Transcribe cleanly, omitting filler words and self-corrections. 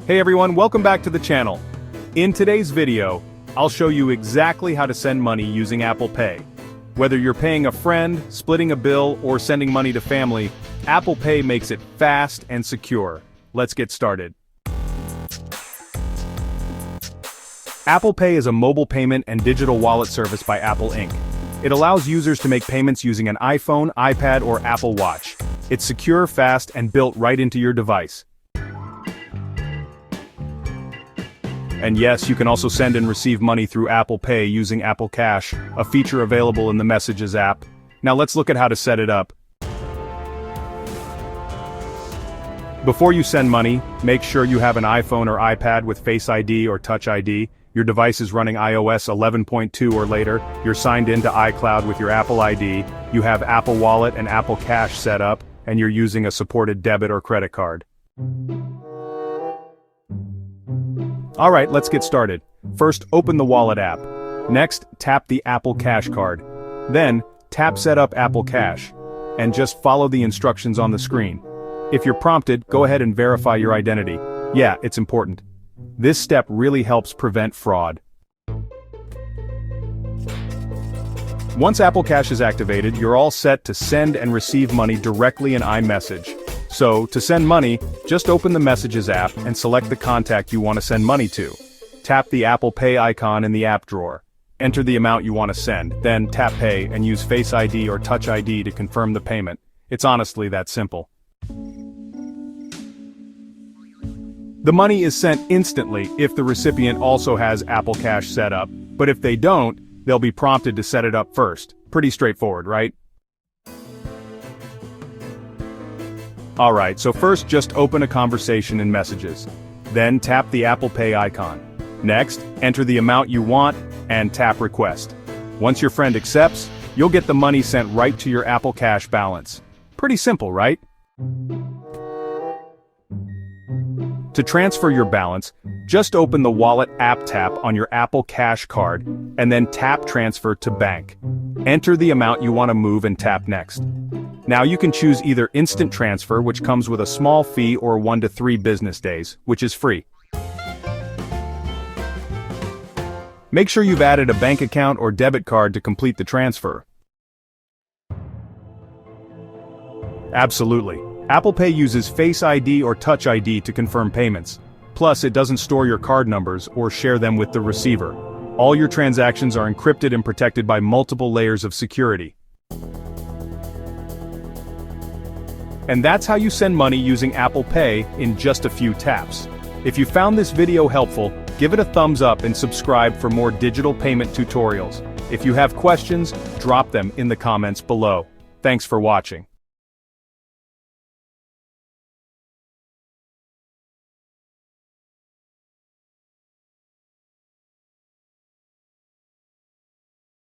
Hey everyone, welcome back to the channel. In today's video, I'll show you exactly how to send money using Apple Pay. Whether you're paying a friend, splitting a bill, or sending money to family, Apple Pay makes it fast and secure. Let's get started. Apple Pay is a mobile payment and digital wallet service by Apple Inc. It allows users to make payments using an iPhone, iPad, or Apple Watch. It's secure, fast, and built right into your device. And yes, you can also send and receive money through Apple Pay using Apple Cash, a feature available in the Messages app. Now let's look at how to set it up. Before you send money, make sure you have an iPhone or iPad with Face ID or Touch ID, your device is running iOS 11.2 or later, you're signed into iCloud with your Apple ID, you have Apple Wallet and Apple Cash set up, and you're using a supported debit or credit card. Alright, let's get started. First, open the Wallet app. Next, tap the Apple Cash card. Then, tap Set up Apple Cash. And just follow the instructions on the screen. If you're prompted, go ahead and verify your identity. Yeah, it's important. This step really helps prevent fraud. Once Apple Cash is activated, you're all set to send and receive money directly in iMessage. So, to send money, just open the Messages app and select the contact you want to send money to. Tap the Apple Pay icon in the app drawer. Enter the amount you want to send, then tap Pay and use Face ID or Touch ID to confirm the payment. It's honestly that simple. The money is sent instantly if the recipient also has Apple Cash set up, but if they don't, they'll be prompted to set it up first. Pretty straightforward, right? Alright, so first just open a conversation in Messages. Then tap the Apple Pay icon. Next, enter the amount you want, and tap Request. Once your friend accepts, you'll get the money sent right to your Apple Cash balance. Pretty simple, right? To transfer your balance, just open the Wallet app tap on your Apple Cash card, and then tap Transfer to Bank. Enter the amount you want to move and tap Next. Now you can choose either Instant Transfer, which comes with a small fee, or 1 to 3 business days, which is free. Make sure you've added a bank account or debit card to complete the transfer. Absolutely. Apple Pay uses Face ID or Touch ID to confirm payments. Plus, it doesn't store your card numbers or share them with the receiver. All your transactions are encrypted and protected by multiple layers of security. And that's how you send money using Apple Pay in just a few taps. If you found this video helpful, give it a thumbs up and subscribe for more digital payment tutorials. If you have questions, drop them in the comments below. Thanks for watching.